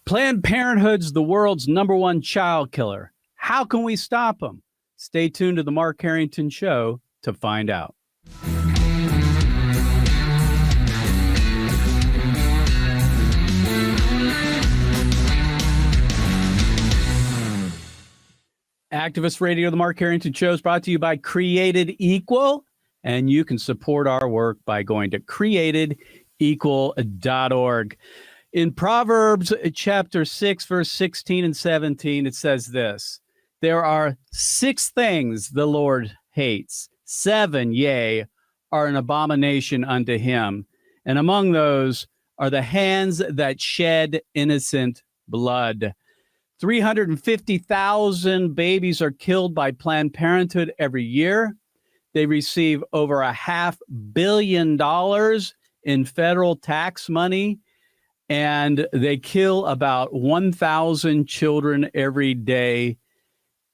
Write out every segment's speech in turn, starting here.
Planned Parenthood's the world's #1 child killer. How can we stop them? Stay tuned to the Mark Harrington Show to find out. Activist Radio, the Mark Harrington Show is brought to you by Created Equal, and you can support our work by going to createdequal.org. In Proverbs chapter 6, verse 16 and 17, it says this: there are 6 things the Lord hates, 7, yea, are an abomination unto him. And among those are the hands that shed innocent blood. 350,000 babies are killed by Planned Parenthood every year. They receive over $500 million in federal tax money, and they kill about 1,000 children every day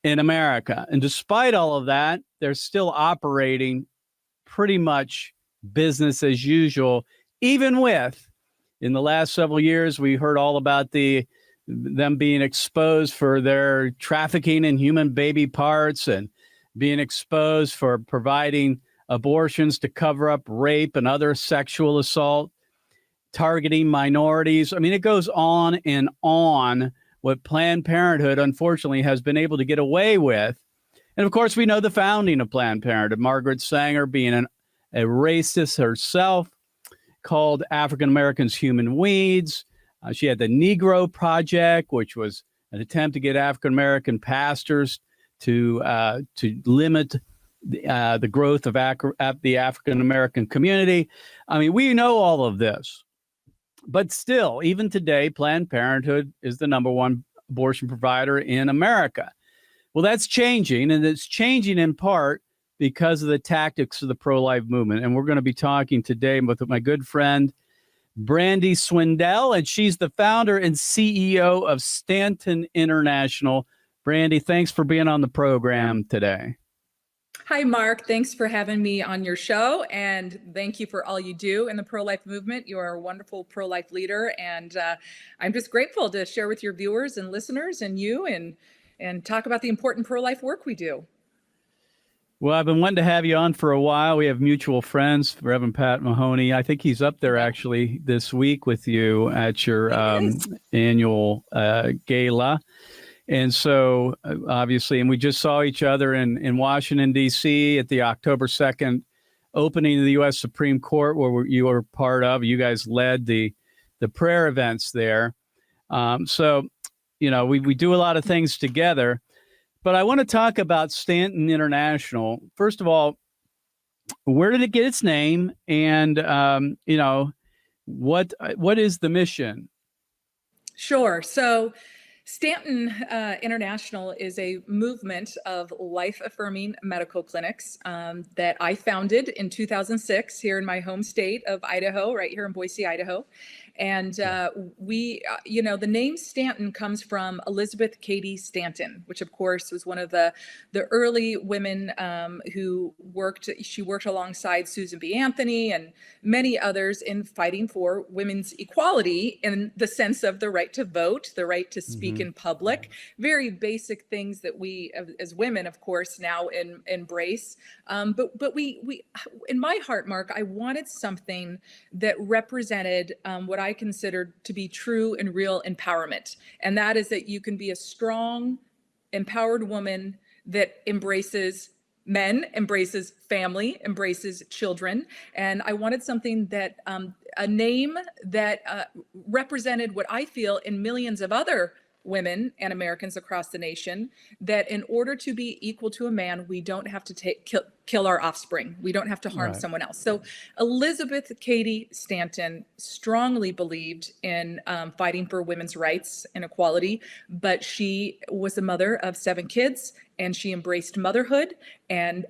in America. And despite all of that, they're still operating pretty much business as usual, even with, in the last several years, we heard all about them being exposed for their trafficking in human baby parts and being exposed for providing abortions to cover up rape and other sexual assault, targeting minorities. I mean, it goes on and on what Planned Parenthood, unfortunately, has been able to get away with. And of course, we know the founding of Planned Parenthood, Margaret Sanger being a racist herself, called African Americans human weeds. She had the Negro Project, which was an attempt to get African American pastors to limit the growth of the African American community. I mean, we know all of this, but still, even today, Planned Parenthood is the #1 abortion provider in America. Well, that's changing, and it's changing in part because of the tactics of the pro-life movement. And we're going to be talking today with my good friend, Brandi Swindell, and she's the founder and CEO of Stanton International. Brandi, thanks for being on the program today. Hi, Mark. Thanks for having me on your show, and thank you for all you do in the pro-life movement. You are a wonderful pro-life leader, and I'm just grateful to share with your viewers and listeners and you and talk about the important pro-life work we do. Well, I've been wanting to have you on for a while. We have mutual friends, Reverend Pat Mahoney. I think he's up there actually this week with you at your annual gala. And so obviously, and we just saw each other in Washington, D.C. at the October 2nd opening of the U.S. Supreme Court, where you were part of. You guys led the prayer events there. So, you know, we do a lot of things together. But I want to talk about Stanton International. First of all, where did it get its name? And, you know, what is the mission? Sure. So Stanton International is a movement of life-affirming medical clinics that I founded in 2006 here in my home state of Idaho, right here in Boise, Idaho. And we, you know, the name Stanton comes from Elizabeth Cady Stanton, which of course was one of the early women who worked. She worked alongside Susan B. Anthony and many others in fighting for women's equality in the sense of the right to vote, the right to speak in public, very basic things that we as women, of course, now embrace. But we, in my heart, Mark, I wanted something that represented what I considered to be true and real empowerment. And that is that you can be a strong, empowered woman that embraces men, embraces family, embraces children. And I wanted something that, a name that represented what I feel in millions of other women and Americans across the nation, that in order to be equal to a man, we don't have to kill our offspring. We don't have to harm someone else. So Elizabeth Cady Stanton strongly believed in fighting for women's rights and equality, but she was the mother of 7 kids, and she embraced motherhood. And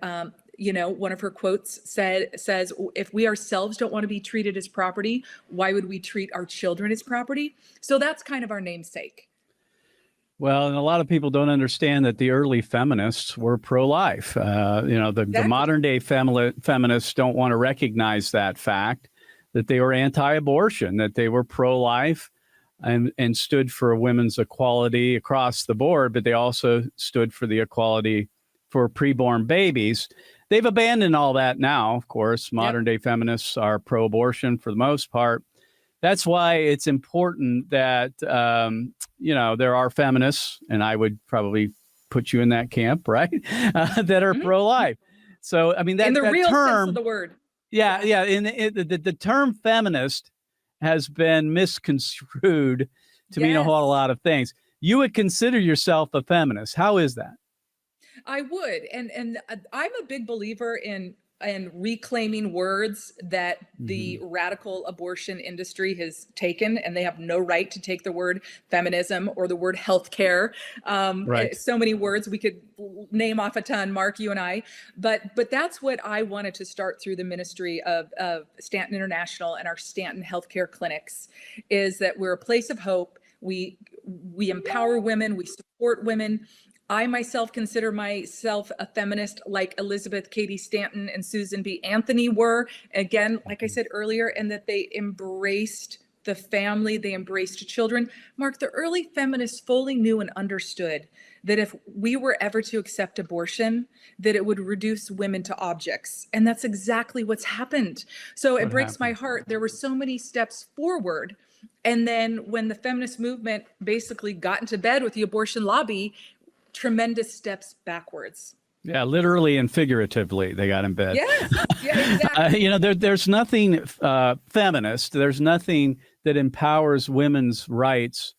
you know, one of her quotes says, if we ourselves don't want to be treated as property, why would we treat our children as property? So that's kind of our namesake. Well, and a lot of people don't understand that the early feminists were pro-life. You know, the modern day feminists don't want to recognize that fact, that they were anti-abortion, that they were pro-life. and stood for women's equality across the board, but they also stood for the equality for preborn babies. They've abandoned all that now, of course. Modern day feminists are pro-abortion for the most part. That's why it's important that, there are feminists, and I would probably put you in that camp, right, that are pro-life. So, I mean, that, in the that real term, sense of the word. yeah. The term feminist has been misconstrued to mean a whole lot of things. You would consider yourself a feminist. How is that? I would, and I'm a big believer in reclaiming words that the radical abortion industry has taken, and they have no right to take the word feminism or the word healthcare. Right. So many words we could name off a ton, Mark, you and I. But that's what I wanted to start through the ministry of Stanton International and our Stanton healthcare clinics, is that we're a place of hope. We empower women. We support women. I myself consider myself a feminist, like Elizabeth Cady Stanton and Susan B. Anthony were. Again, like I said earlier, and that they embraced the family, they embraced children. Mark, the early feminists fully knew and understood that if we were ever to accept abortion, that it would reduce women to objects. And that's exactly what's happened. So it breaks my heart. There were so many steps forward. And then when the feminist movement basically got into bed with the abortion lobby, tremendous steps backwards. Yeah, literally and figuratively, they got in bed. Yes, yeah, exactly. There's nothing feminist. There's nothing that empowers women's rights.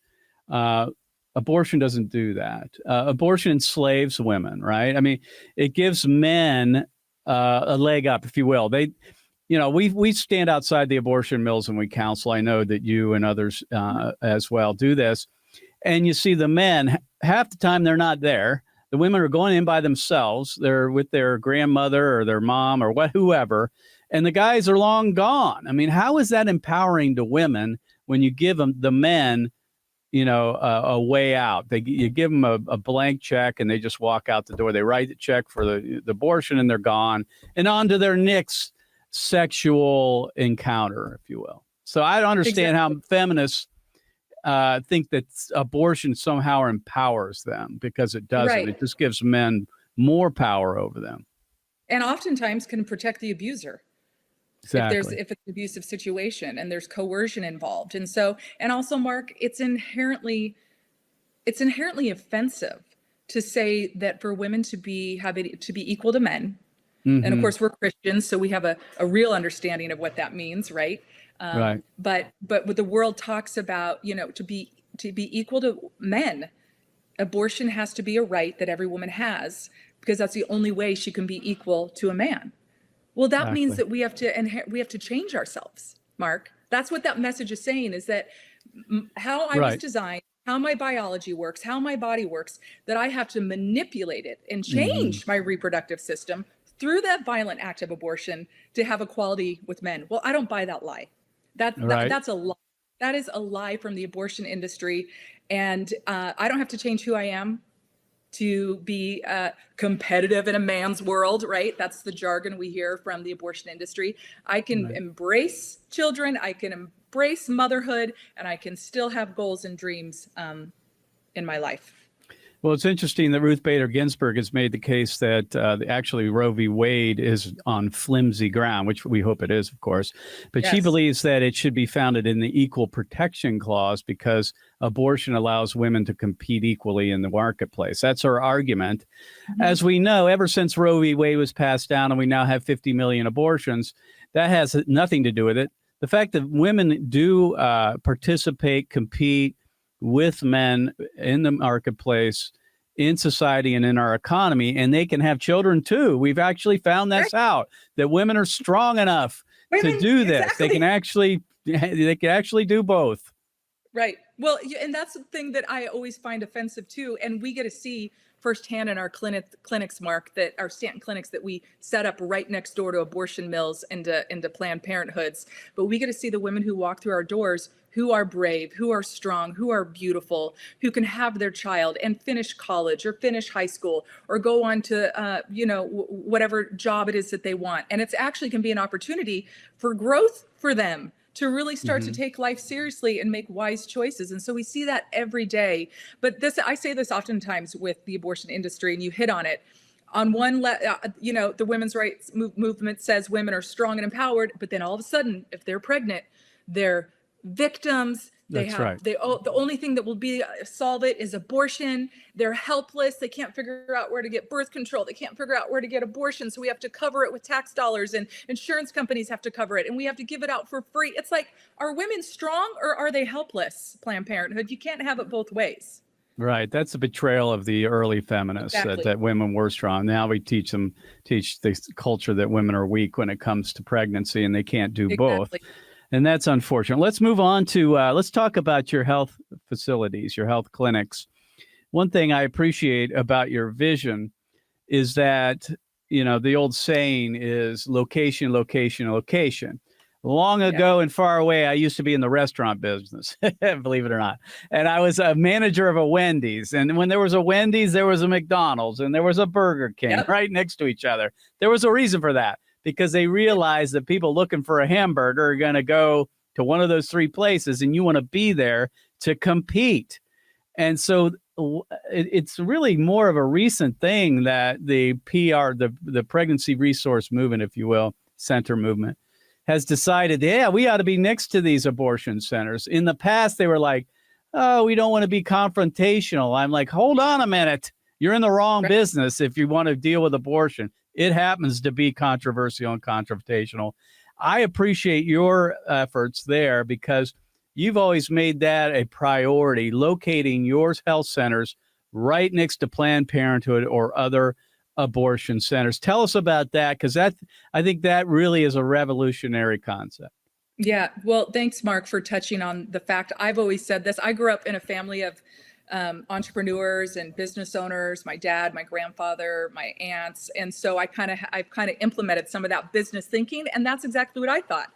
Abortion doesn't do that. Abortion enslaves women, right? I mean, it gives men a leg up, if you will. We stand outside the abortion mills and we counsel. I know that you and others as well do this. And you see the men, half the time they're not there. The women are going in by themselves. They're with their grandmother or their mom or whoever. And the guys are long gone. I mean, how is that empowering to women when you give them, the men, a way out? You give them a blank check and they just walk out the door. They write the check for the abortion and they're gone and on to their next sexual encounter, if you will. So I don't understand how feminists think that abortion somehow empowers them, because it doesn't. Right. It just gives men more power over them. And oftentimes can protect the abuser. Exactly. If it's an abusive situation and there's coercion involved. And so, and also, Mark, it's inherently offensive to say that for women to be equal to men. And of course, we're Christians, so we have a real understanding of what that means, right? Right. But what the world talks about, to be equal to men, abortion has to be a right that every woman has, because that's the only way she can be equal to a man. Well, that means that we have to change ourselves, Mark. That's what that message is saying, is that how I was designed, how my biology works, how my body works, that I have to manipulate it and change my reproductive system through that violent act of abortion to have equality with men. Well, I don't buy that lie. That's a lie. That is a lie from the abortion industry. And I don't have to change who I am to be competitive in a man's world, right? That's the jargon we hear from the abortion industry. I can embrace children, I can embrace motherhood, and I can still have goals and dreams in my life. Well, it's interesting that Ruth Bader Ginsburg has made the case that actually Roe v. Wade is on flimsy ground, which we hope it is, of course. But she believes that it should be founded in the Equal Protection Clause, because abortion allows women to compete equally in the marketplace. That's her argument. As we know, ever since Roe v. Wade was passed down and we now have 50 million abortions, that has nothing to do with it. The fact that women do participate, compete with men in the marketplace, in society, and in our economy, and they can have children too. We've actually found this out, that women are strong enough to do this. They can actually do both. Right. Well, and that's the thing that I always find offensive too. And we get to see firsthand in our clinics, Mark, that our Stanton clinics that we set up right next door to abortion mills and into Planned Parenthoods. But we get to see the women who walk through our doors, who are brave, who are strong, who are beautiful, who can have their child and finish college or finish high school or go on to, whatever job it is that they want. And it's actually can be an opportunity for growth for them to really start to take life seriously and make wise choices. And so we see that every day. But I say this oftentimes with the abortion industry, and you hit on it. On the women's rights movement says women are strong and empowered, but then all of a sudden, if they're pregnant, they're victims. The only thing that will solve it is abortion. They're helpless. They can't figure out where to get birth control. They can't figure out where to get abortion. So we have to cover it with tax dollars, and insurance companies have to cover it, and we have to give it out for free. It's like, are women strong or are they helpless? Planned Parenthood. You can't have it both ways. Right. That's a betrayal of the early feminists, that women were strong. Now we teach the culture that women are weak when it comes to pregnancy, and they can't do both. And that's unfortunate. Let's move on to, let's talk about your health facilities, your health clinics. One thing I appreciate about your vision is that, the old saying is location, location, location. Long ago and far away, I used to be in the restaurant business, believe it or not. And I was a manager of a Wendy's. And when there was a Wendy's, there was a McDonald's, and there was a Burger King right next to each other. There was a reason for that, because they realized that people looking for a hamburger are going to go to one of those three places, and you want to be there to compete. And so it's really more of a recent thing that the PR, the Pregnancy Resource Movement, if you will, center movement, has decided, we ought to be next to these abortion centers. In the past, they were like, oh, we don't want to be confrontational. I'm like, hold on a minute. You're in the wrong business if you want to deal with abortion. It happens to be controversial and confrontational. I appreciate your efforts there, because you've always made that a priority, locating your health centers right next to Planned Parenthood or other abortion centers. Tell us about that, because I think that really is a revolutionary concept. Yeah, well, thanks, Mark, for touching on the fact. I've always said this. I grew up in a family of entrepreneurs and business owners, my dad, my grandfather, my aunts. And so I've kind of implemented some of that business thinking. And that's exactly what I thought.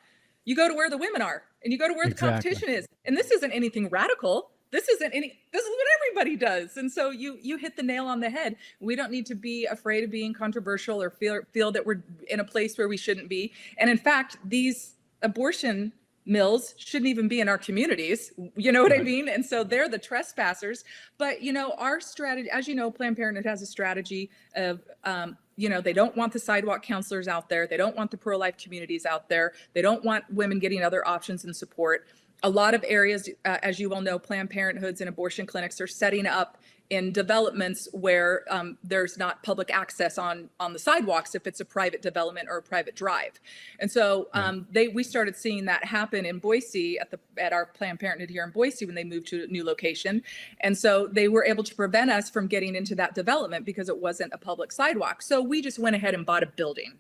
You go to where the women are, and you go to where the competition is. And this isn't anything radical. This is what everybody does. And so you hit the nail on the head. We don't need to be afraid of being controversial or feel that we're in a place where we shouldn't be. And in fact, these abortion mills shouldn't even be in our communities. You know what I mean? And so they're the trespassers. But, our strategy, as you know, Planned Parenthood has a strategy of, they don't want the sidewalk counselors out there. They don't want the pro-life communities out there. They don't want women getting other options and support. A lot of areas, as you well know, Planned Parenthoods and abortion clinics are setting up in developments where there's not public access on the sidewalks if it's a private development or a private drive. And so we started seeing that happen in Boise at our Planned Parenthood here in Boise when they moved to a new location. And so they were able to prevent us from getting into that development because it wasn't a public sidewalk. So we just went ahead and bought a building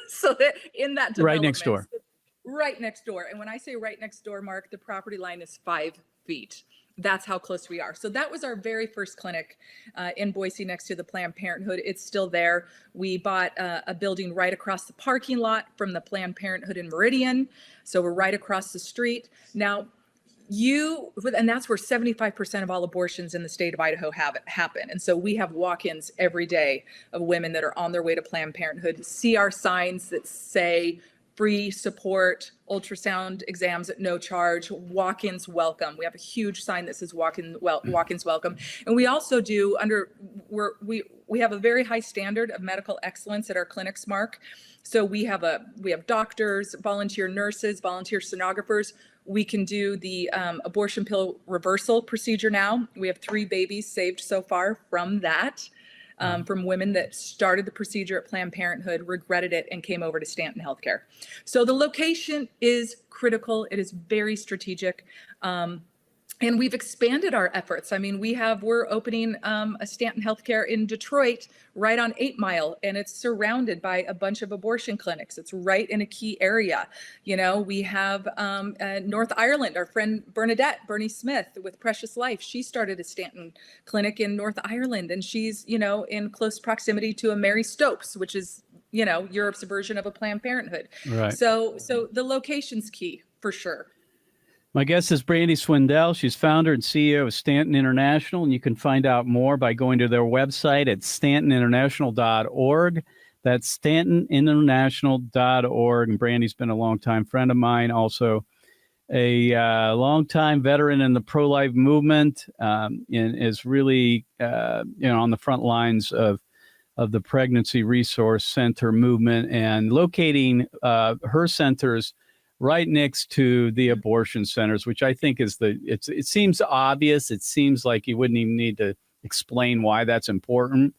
so that in that development. Right next door. Right next door. And when I say right next door, Mark, the property line is 5 feet. That's how close we are. So that was our very first clinic in Boise next to the Planned Parenthood. It's still there. We bought a building right across the parking lot from the Planned Parenthood in Meridian. So we're right across the street. Now, and that's where 75% of all abortions in the state of Idaho happen. And so we have walk-ins every day of women that are on their way to Planned Parenthood, see our signs that say, free support, ultrasound exams at no charge, walk-ins welcome. We have a huge sign that says walk-ins welcome. And we also do we have a very high standard of medical excellence at our clinics, Mark. So we have doctors, volunteer nurses, volunteer sonographers. We can do the abortion pill reversal procedure now. We have 3 babies saved so far from that. From women that started the procedure at Planned Parenthood, regretted it, and came over to Stanton Healthcare. So the location is critical. It is very strategic. And we've expanded our efforts. I mean, we're opening a Stanton Healthcare in Detroit, right on 8 Mile, and it's surrounded by a bunch of abortion clinics. It's right in a key area. We have North Ireland, our friend Bernie Smith with Precious Life. She started a Stanton clinic in North Ireland, and she's, in close proximity to a Mary Stopes, which is, Europe's version of a Planned Parenthood. Right. So the location's key for sure. My guest is Brandi Swindell. She's founder and CEO of Stanton International, and you can find out more by going to their website at stantoninternational.org. That's stantoninternational.org. And Brandi's been a longtime friend of mine, also longtime veteran in the pro-life movement, and is really on the front lines of the Pregnancy Resource Center movement, and locating her centers right next to the abortion centers, which I think is it seems obvious. It seems like you wouldn't even need to explain why that's important.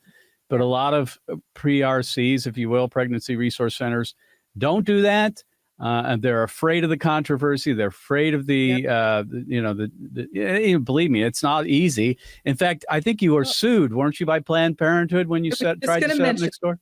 But a lot of pre-RCs, if you will, pregnancy resource centers, don't do that. And they're afraid of the controversy. They're afraid of believe me, it's not easy. In fact, I think you were sued, weren't you, by Planned Parenthood when you tried to set up next door?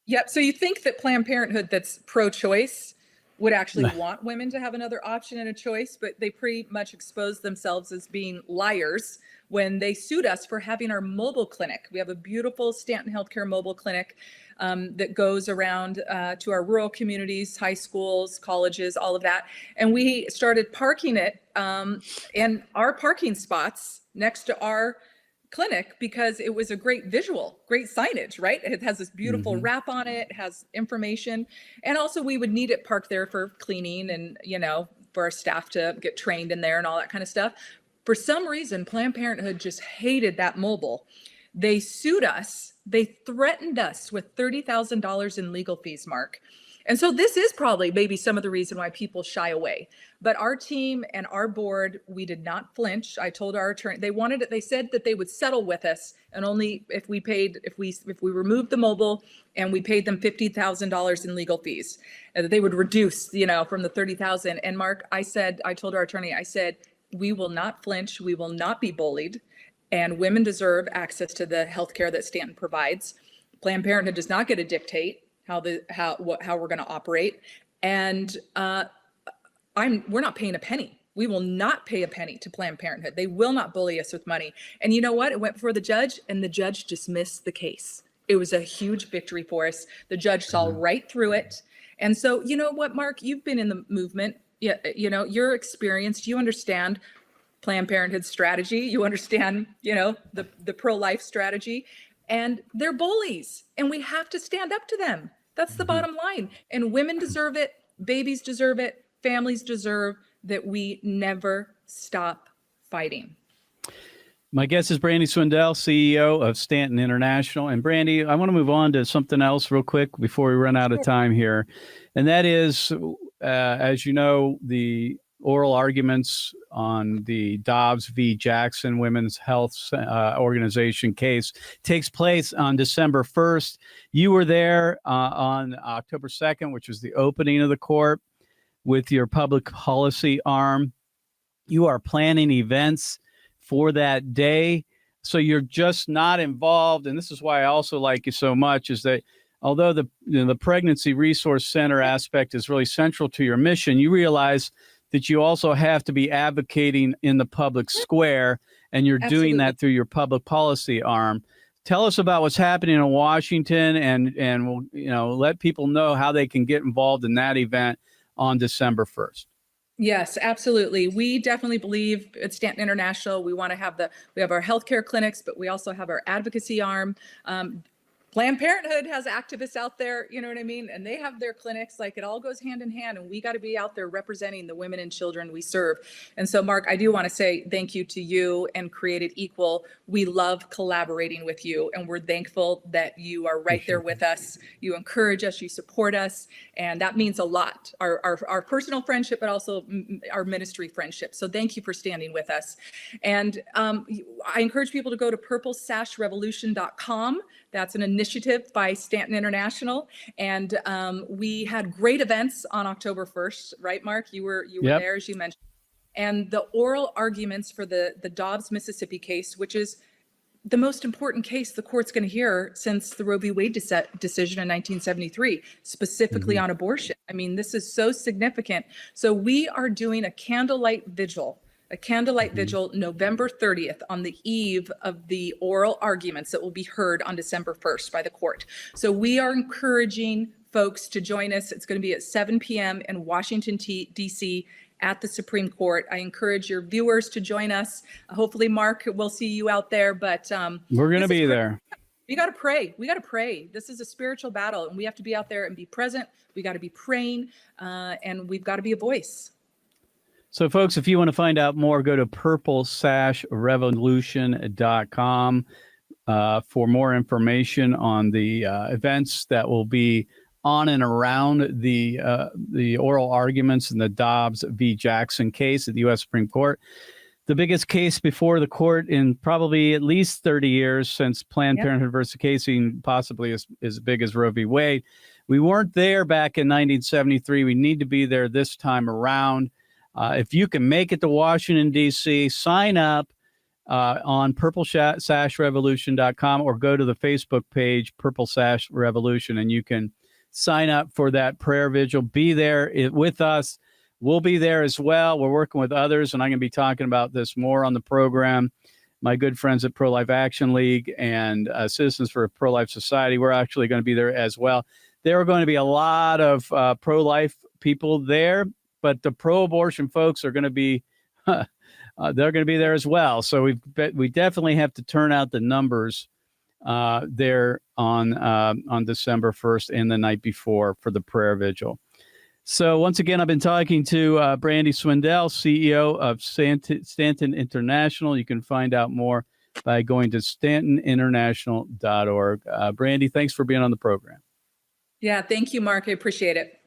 Yep. So you think that Planned Parenthood that's pro-choice would actually want women to have another option and a choice, but they pretty much exposed themselves as being liars when they sued us for having our mobile clinic. We have a beautiful Stanton Healthcare mobile clinic that goes around to our rural communities, high schools, colleges, all of that. And we started parking it in our parking spots next to our clinic because it was a great visual, great signage, right? It has this beautiful wrap on it, has information. And also we would need it parked there for cleaning and, for our staff to get trained in there and all that kind of stuff. For some reason, Planned Parenthood just hated that mobile. They sued us. They threatened us with $30,000 in legal fees, Mark. And so this is probably maybe some of the reason why people shy away. But our team and our board, we did not flinch. I told our attorney, they said that they would settle with us, and only if we removed the mobile and we paid them $50,000 in legal fees, and that they would reduce, from the 30,000. And Mark, I told our attorney, we will not flinch. We will not be bullied. And women deserve access to the health care that Stanton provides. Planned Parenthood does not get to dictate how we're going to operate. And we're not paying a penny. We will not pay a penny to Planned Parenthood. They will not bully us with money. And you know what? It went before the judge, and the judge dismissed the case. It was a huge victory for us. The judge saw right through it. And so, you know what, Mark? You've been in the movement. You're experienced. You understand Planned Parenthood strategy. You understand, the pro-life strategy. And they're bullies, and we have to stand up to them. That's the bottom line. And women deserve it. Babies deserve it. Families deserve that we never stop fighting. My guest is Brandi Swindell, CEO of Stanton International. And Brandi, I want to move on to something else real quick before we run out of time here. And that is, as you know, the oral arguments on the Dobbs v. Jackson Women's Health Organization case takes place on December 1st. You were there on October 2nd, which was the opening of the court, with your public policy arm. You are planning events for that day. So you're just not involved. And this is why I also like you so much, is that although the Pregnancy Resource Center aspect is really central to your mission, you realize that you also have to be advocating in the public square, and you're doing that through your public policy arm. Tell us about what's happening in Washington, and we'll, let people know how they can get involved in that event on December 1st. Yes, absolutely. We definitely believe at Stanton International, we want to we have our healthcare clinics, but we also have our advocacy arm. Planned Parenthood has activists out there, you know what I mean? And they have their clinics. Like, it all goes hand in hand, and we got to be out there representing the women and children we serve. And so, Mark, I do want to say thank you to you and Created Equal. We love collaborating with you, and we're thankful that you are right there with us. You encourage us, you support us, and that means a lot. Our personal friendship, but also our ministry friendship. So thank you for standing with us. And I encourage people to go to purplesashrevolution.com. That's an initiative by Stanton International. And we had great events on October 1st, right, Mark? You were there, as you mentioned. And the oral arguments for the Dobbs, Mississippi case, which is the most important case the court's going to hear since the Roe v. Wade decision in 1973, specifically on abortion. I mean, this is so significant. So we are doing a candlelight vigil November 30th, on the eve of the oral arguments that will be heard on December 1st by the court. So we are encouraging folks to join us. It's going to be at 7 p.m. in Washington, D.C. at the Supreme Court. I encourage your viewers to join us. Hopefully, Mark, we'll see you out there. But we're going to be there. We got to pray. We got to pray. This is a spiritual battle, and we have to be out there and be present. We got to be praying, and we've got to be a voice. So, folks, if you want to find out more, go to purple-revolution.com for more information on the events that will be on and around the oral arguments in the Dobbs v. Jackson case at the U.S. Supreme Court. The biggest case before the court in probably at least 30 years, since Planned Parenthood versus Casey, possibly as big as Roe v. Wade. We weren't there back in 1973. We need to be there this time around. If you can make it to Washington, D.C., sign up on purple-revolution.com or go to the Facebook page, Purple-Revolution, and you can sign up for that prayer vigil. Be there with us. We'll be there as well. We're working with others, and I'm going to be talking about this more on the program. My good friends at Pro-Life Action League and Citizens for a Pro-Life Society, we're actually going to be there as well. There are going to be a lot of pro-life people there, but the pro-abortion folks are going to be they're going to be there as well. So we definitely have to turn out the numbers there on December 1st and the night before for the prayer vigil. So once again, I've been talking to Brandi Swindell, CEO of Stanton International. You can find out more by going to stantoninternational.org. Brandi, thanks for being on the program. Yeah, thank you, Mark. I appreciate it.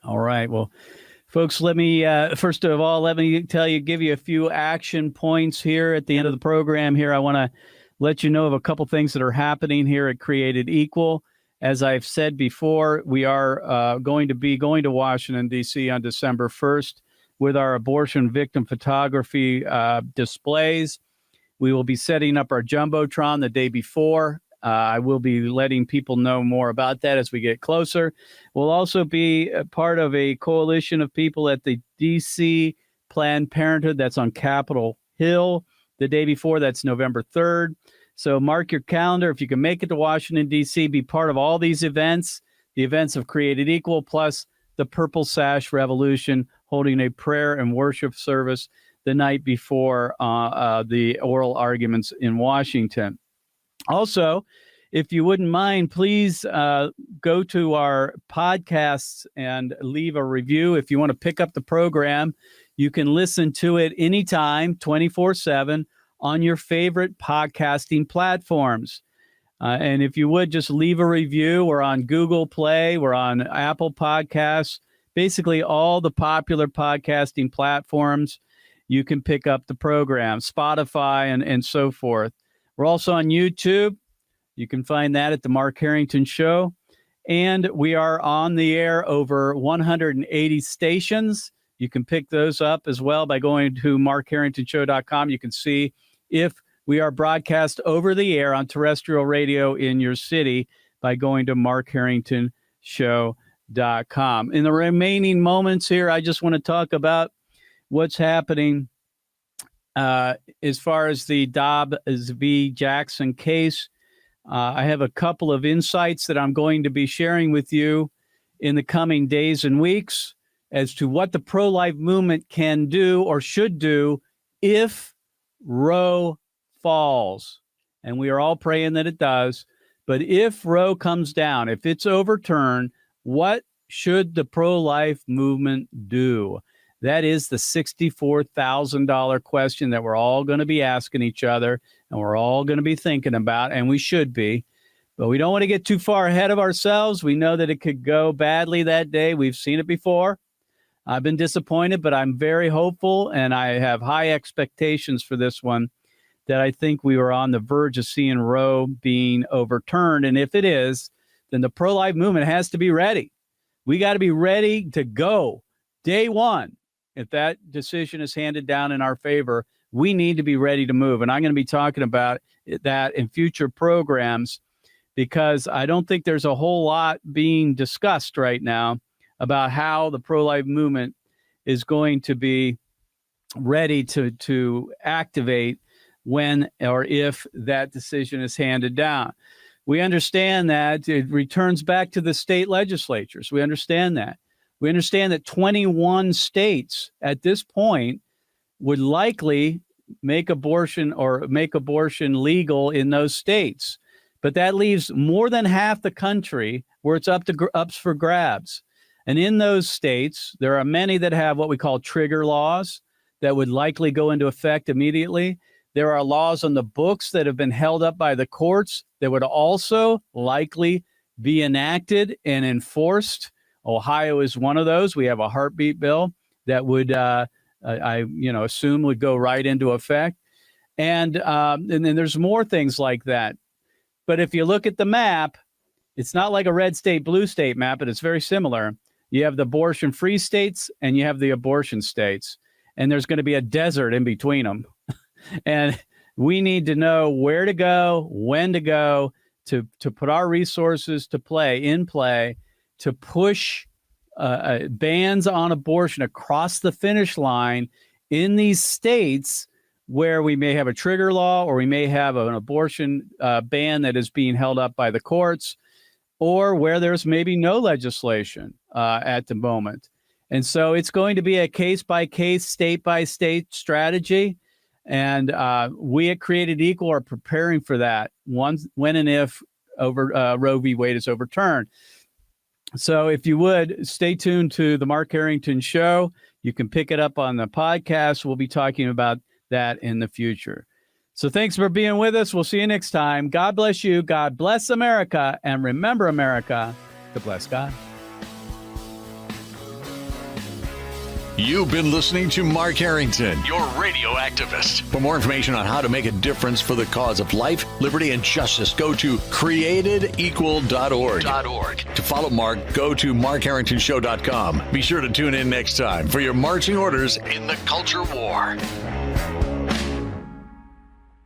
All right. Well, folks, let me first of all, give you a few action points here at the end of the program. Here, I want to let you know of a couple things that are happening here at Created Equal. As I've said before, we are going to Washington, D.C. on December 1st with our abortion victim photography displays. We will be setting up our Jumbotron the day before. I will be letting people know more about that as we get closer. We'll also be a part of a coalition of people at the D.C. Planned Parenthood that's on Capitol Hill the day before. That's November 3rd. So mark your calendar. If you can make it to Washington, D.C., be part of all these events, the events of Created Equal, plus the Purple Sash Revolution, holding a prayer and worship service the night before the oral arguments in Washington. Also, if you wouldn't mind, please go to our podcasts and leave a review. If you want to pick up the program, you can listen to it anytime, 24/7. On your favorite podcasting platforms. And if you would just leave a review, we're on Google Play, we're on Apple Podcasts, basically all the popular podcasting platforms. You can pick up the program, Spotify and so forth. We're also on YouTube. You can find that at the Mark Harrington Show. And we are on the air over 180 stations. You can pick those up as well by going to markharringtonshow.com. You can see if we are broadcast over the air on terrestrial radio in your city by going to markharringtonshow.com. In the remaining moments here, I just want to talk about what's happening as far as the Dobbs v. Jackson case. I have a couple of insights that I'm going to be sharing with you in the coming days and weeks as to what the pro-life movement can do or should do if Roe falls. And we are all praying that it does. But if Roe comes down, if it's overturned, what should the pro-life movement do? That is the $64,000 question that we're all going to be asking each other and we're all going to be thinking about, and we should be. But we don't want to get too far ahead of ourselves. We know that it could go badly that day. We've seen it before. I've been disappointed, but I'm very hopeful, and I have high expectations for this one, that I think we were on the verge of seeing Roe being overturned. And if it is, then the pro-life movement has to be ready. We got to be ready to go day one. If that decision is handed down in our favor, we need to be ready to move. And I'm going to be talking about that in future programs because I don't think there's a whole lot being discussed right now about how the pro-life movement is going to be ready to activate when or if that decision is handed down. We understand that it returns back to the state legislatures. We understand that. We understand that 21 states at this point would likely make abortion legal in those states. But that leaves more than half the country where it's up for grabs. And in those states, there are many that have what we call trigger laws that would likely go into effect immediately. There are laws on the books that have been held up by the courts that would also likely be enacted and enforced. Ohio is one of those. We have a heartbeat bill that would, assume would go right into effect. And then there's more things like that. But if you look at the map, it's not like a red state, blue state map, but it's very similar. You have the abortion-free states and you have the abortion states. And there's going to be a desert in between them. And we need to know where to go, when to go, to put our resources to play, to push bans on abortion across the finish line in these states where we may have a trigger law or we may have an abortion ban that is being held up by the courts, or where there's maybe no legislation at the moment. And so it's going to be a case-by-case, state-by-state strategy. And we at Created Equal are preparing for that when and if Roe v. Wade is overturned. So if you would, stay tuned to the Mark Harrington Show. You can pick it up on the podcast. We'll be talking about that in the future. So thanks for being with us. We'll see you next time. God bless you. God bless America. And remember, America, to bless God. You've been listening to Mark Harrington, your radio activist. For more information on how to make a difference for the cause of life, liberty, and justice, go to createdequal.org. To follow Mark, go to markharringtonshow.com. Be sure to tune in next time for your marching orders in the culture war.